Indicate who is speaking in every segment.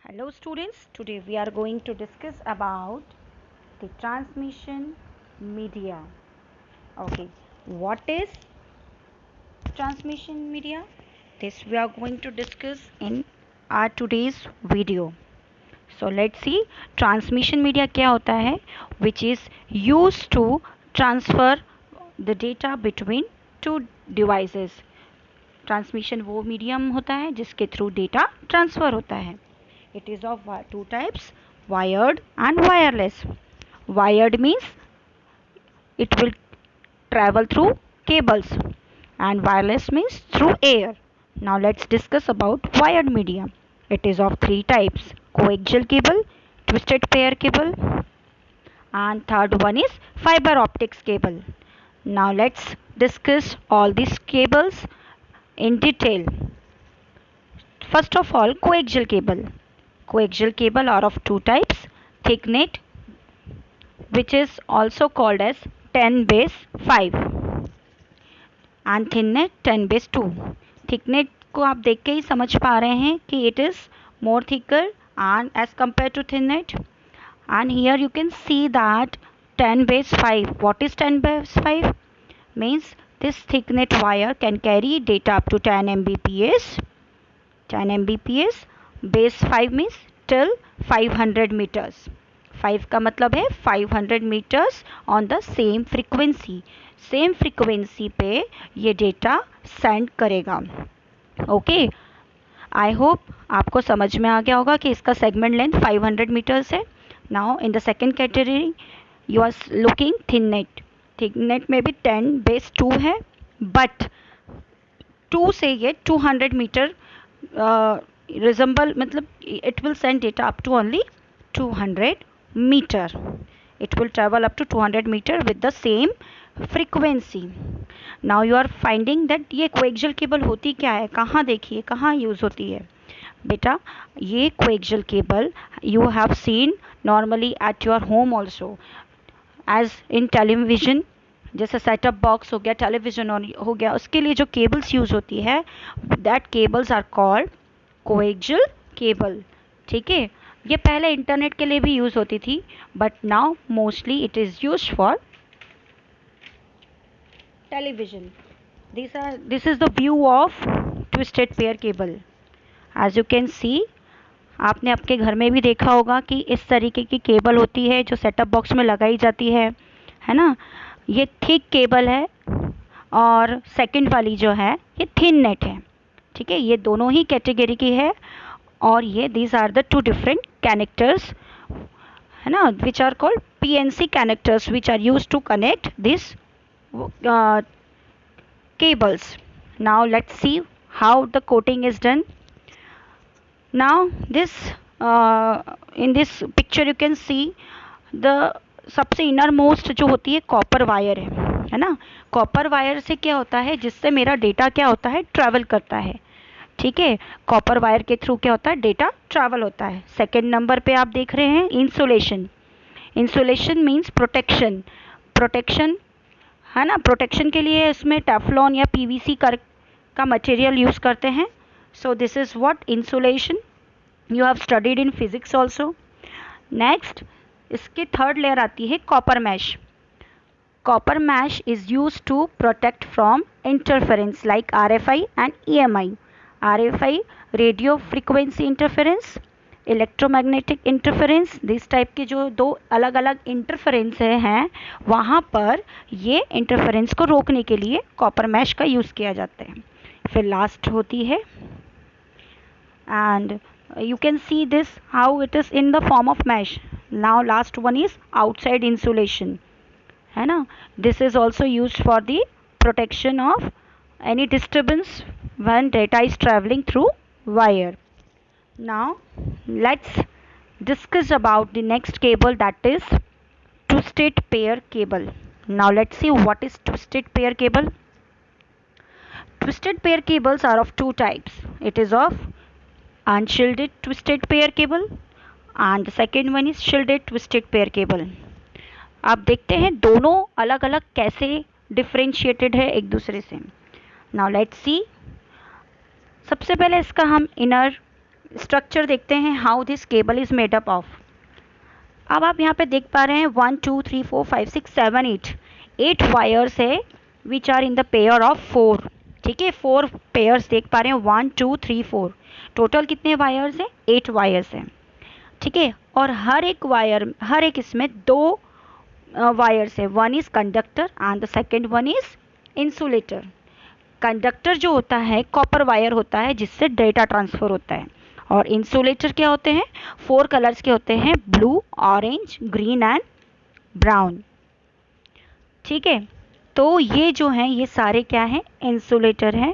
Speaker 1: Hello students, today we are going to discuss about the transmission media. Okay, what is transmission media? This we are going to discuss in our today's video. So let's see transmission media क्या होता है, which is used to transfer the data between two devices. Transmission वो medium होता है जिसके through data transfer होता है. It is of two types, wired and wireless. Wired means it will travel through cables and wireless means through air. Now let's discuss about wired media. It is of three types, coaxial cable, twisted pair cable, and third one is fiber optics cable. Now let's discuss all these cables in detail. First of all, coaxial cable. Coaxial cable are of two types, thick net, which is also called as 10 base 5, and thin net 10 base 2. Thick net को आप देख के ही समझ पा रहे हैं कि it is more thicker and as compared to thin net. And here you can see that 10 base 5. What is 10 base 5? Means this thick net wire can carry data up to 10 Mbps. 10 Mbps. Base 5 means till 500 meters. 5 का मतलब है 500 meters on the same frequency. Same frequency पे ये data send करेगा. Okay, I hope आपको समझ में आ गया होगा कि इसका सेगमेंट लेंथ 500 मीटर्स है. Now in the second category you are looking thin net. Thin net में भी 10 बेस 2 है, बट 2 से ये 200 मीटर रिजम्बल, मतलब it will send data up to only 200 meter. It will travel up to 200 meter with the same frequency. Now you are finding that ये coaxial cable होती क्या है, कहाँ देखिए कहाँ यूज़ होती है. बेटा ये coaxial cable you have seen normally at your home also, as in television. जैसे सेटअप बॉक्स हो गया, टेलीविज़न हो गया, उसके लिए जो केबल्स यूज़ होती है, that cables are called coaxial cable. ठीक है, ये पहले इंटरनेट के लिए भी यूज़ होती थी, but now mostly it is use for television. This is the view of twisted pair cable. As you can see, आपने आपके घर में भी देखा होगा कि इस तरीके की केबल होती है जो सेटअप बॉक्स में लगाई जाती है ना. ये थिक केबल है और सेकंड वाली जो है ये थिन नेट है. ठीक है, ये दोनों ही कैटेगरी की है. और ये these are the two different connectors है ना, which are called PNC connectors, which are use to connect this cables. Now let's see how the coating is done. Now this in this picture you can see the सबसे inner most जो होती है copper wire है ना. Copper wire से क्या होता है, जिससे मेरा डेटा क्या होता है, ट्रैवल करता है. ठीक है, कॉपर वायर के थ्रू क्या होता है, डेटा ट्रैवल होता है. सेकेंड नंबर पे आप देख रहे हैं insulation. Insulation means protection. Protection है ना, प्रोटेक्शन के लिए इसमें टेफ्लॉन या PVC का मटेरियल यूज़ करते हैं. So this is what insulation. You have studied in physics also. Next इसके थर्ड लेयर आती है copper mesh. Copper mesh is use to protect from interference like RFI and EMI. RFI radio frequency interference, electromagnetic interference, this type के जो दो अलग अलग interference हैं, वहाँ पर ये इंटरफेरेंस को रोकने के लिए कॉपर मैश का यूज़ किया जाता है. फिर लास्ट होती है, and you can see this how it is in the form of mesh. Now last one is outside insulation है ना. This is also used for the protection of any disturbance when data is traveling through wire. Now let's discuss about the next cable, that is twisted pair cable. Now let's see what is twisted pair cable. Twisted pair cables are of two types. It is of unshielded twisted pair cable and the second one is shielded twisted pair cable. आप देखते हैं दोनों अलग अलग कैसे differentiated है एक दूसरे से. Now let's see. सबसे पहले इसका हम इनर स्ट्रक्चर देखते हैं, how this cable is made up of. अब आप यहाँ पे देख पा रहे हैं 1 2 3 4 5 6 7 8 वायर्स है which are in the pair of 4। ठीक है, 4 पेयर्स देख पा रहे हैं, 1 2 3 4, टोटल कितने वायर्स हैं? 8 वायर्स हैं। ठीक है, और हर एक इसमें दो वायर्स है, one is conductor and the second one is insulator. Conductor जो होता है कॉपर वायर होता है जिससे डेटा ट्रांसफर होता है, और इंसुलेटर क्या होते हैं? 4 कलर्स के होते हैं, blue, orange, green and brown. ठीक है, तो ये जो हैं ये सारे क्या हैं? इंसुलेटर हैं।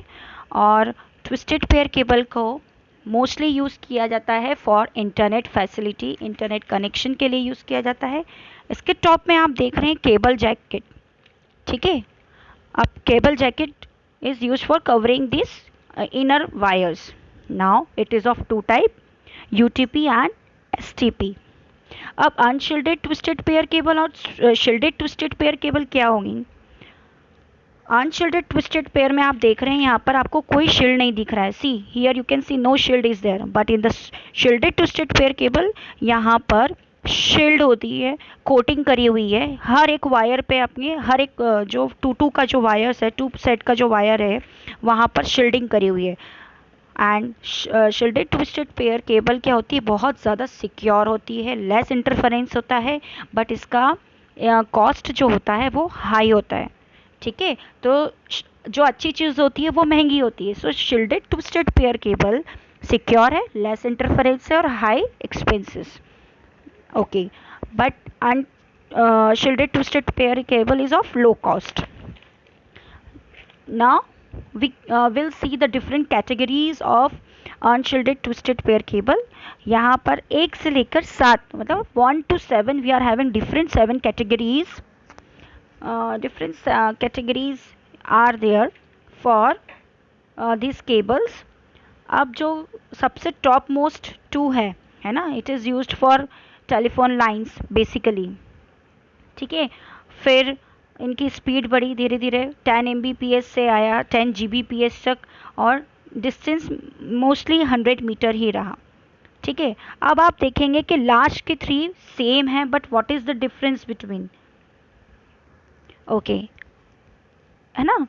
Speaker 1: और ट्विस्टेड पेयर केबल को मोस्टली यूज़ किया जाता है for internet facility, internet connection के लिए यूज़ किया जाता है। इसके टॉप में आप देख रहे हैं केबल जैकेट। ठीक है, अब cable jacket is used for covering these inner wires. Now it is of two type, UTP and STP. अब अनशील्डेड ट्विस्टेड पेयर केबल और शील्डेड ट्विस्टेड पेयर केबल क्या होंगी? अनशील्डेड ट्विस्टेड पेयर में आप देख रहे हैं यहाँ पर आपको कोई शील्ड नहीं दिख रहा है। See here you can see no shield is there, but in the shielded twisted pair cable यहाँ पर शील्ड होती है, कोटिंग करी हुई है हर एक वायर पे। अपने हर एक जो टू का जो वायर्स है, 2 सेट का जो वायर है वहाँ पर शील्डिंग करी हुई है। And shielded twisted pair cable क्या होती है? बहुत ज़्यादा सिक्योर होती है, लेस इंटरफेरेंस होता है, बट इसका कॉस्ट जो होता है वो हाई होता है। ठीक है, तो जो अच्छी चीज़ होती है वो महंगी होती है। So shielded twisted pair cable secure है, लेस इंटरफेरेंस है और high expenses. Okay, but shielded twisted pair cable is of low cost. Now we will see the different categories of unshielded twisted pair cable. यहाँ पर 1 से लेकर 7, मतलब 1 to 7 we are having different 7 categories. Different categories are there for these cables. अब जो सबसे top most 2 है ना, it is used for telephone lines basically. ठीक है, फिर इनकी स्पीड बढ़ी धीरे धीरे, 10 Mbps से आया 10 Gbps तक, और डिस्टेंस मोस्टली 100 मीटर ही रहा। ठीक है, अब आप देखेंगे कि लास्ट के 3 सेम हैं, but what is the difference between? Okay, है ना।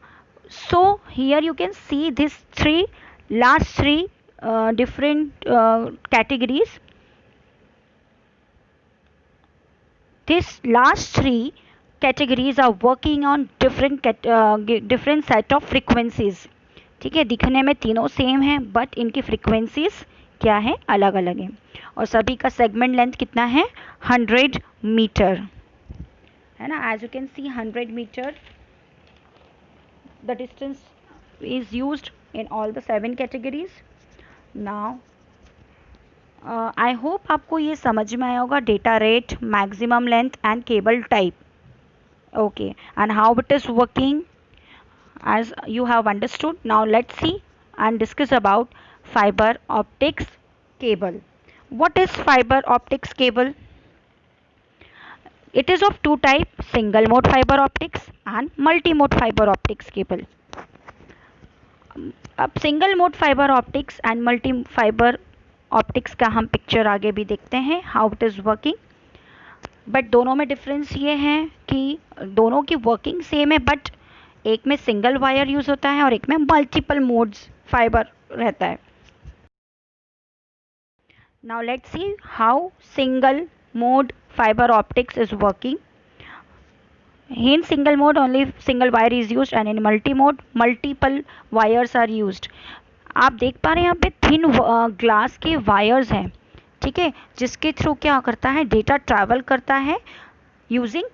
Speaker 1: So here you can see this 3 last 3 different categories. These last 3 categories are working on different set of frequencies. ठीक है, दिखने में तीनों सेम हैं बट इनकी फ्रीक्वेंसीज क्या है? अलग अलग हैं। और सभी का सेगमेंट लेंथ कितना है? 100 मीटर, है ना। As you can see 100 metre the distance is used in all the 7 categories. Now I hope आपको ये समझ में आया होगा, data rate, maximum length and cable type. Okay, and how it is working as you have understood. Now let's see and discuss about fiber optics cable. What is fiber optics cable? It is of 2 type, single mode fiber optics and multi mode fiber optics cable. अब single mode fibre optics and multi fibre optics का हम picture आगे भी देखते हैं, how it is working. But दोनों में difference ये है कि दोनों की वर्किंग सेम है, बट एक में सिंगल वायर यूज़ होता है और एक में मल्टीपल मोड्स फाइबर रहता है। Now let's see how single mode fiber optics is working. In single mode only single wire is used and in multi mode multiple wires are used. आप देख पा रहे हैं यहाँ पे थिन ग्लास के वायर्स हैं, ठीक है, जिसके थ्रू क्या करता है? डेटा ट्रैवल करता है यूजिंग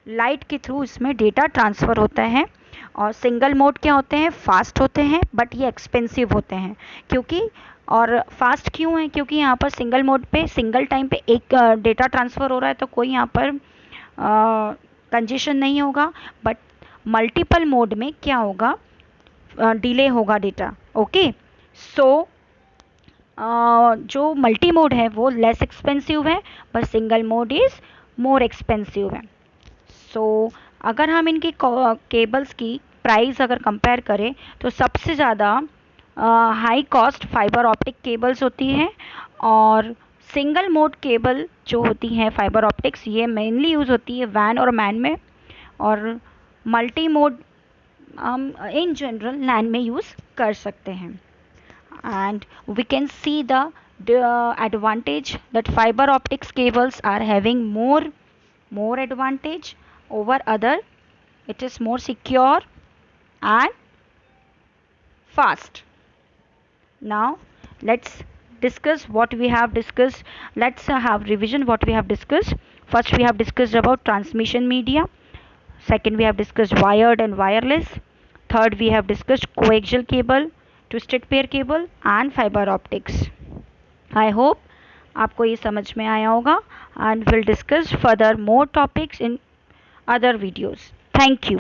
Speaker 1: लाइट के थ्रू इसमें डेटा ट्रांसफ़र होता है। और सिंगल मोड क्या होते हैं? फास्ट होते हैं, बट ये एक्सपेंसिव होते हैं। क्योंकि और फास्ट क्यों है? क्योंकि यहाँ पर सिंगल मोड पे सिंगल टाइम पे एक डेटा ट्रांसफ़र हो रहा है, तो कोई यहाँ पर कंजेशन नहीं होगा। बट मल्टीपल मोड में क्या होगा? डिले होगा डेटा। ओके, सो जो मल्टी मोड है वो लेस एक्सपेंसिव है, पर single mode is more expensive है। सो अगर हम इनकी केबल्स की प्राइस अगर कंपेयर करें तो सबसे ज़्यादा high cost fibre optic cables होती हैं, और सिंगल मोड केबल जो होती हैं फाइबर ऑप्टिक्स, ये मेनली यूज़ होती है वैन और मैन में, और मल्टी मोड हम इन जनरल लैन में यूज़ कर सकते हैं. And we can see the advantage that fiber optics cables are having more advantage over other. It is more secure and fast. Now let's discuss what we have discussed. Let's have revision what we have discussed. First we have discussed about transmission media. Second we have discussed wired and wireless. Third we have discussed coaxial cable, twisted pair cable and fiber optics. I hope आपको ये समझ में आया होगा, and we'll discuss further more topics in other videos. Thank you.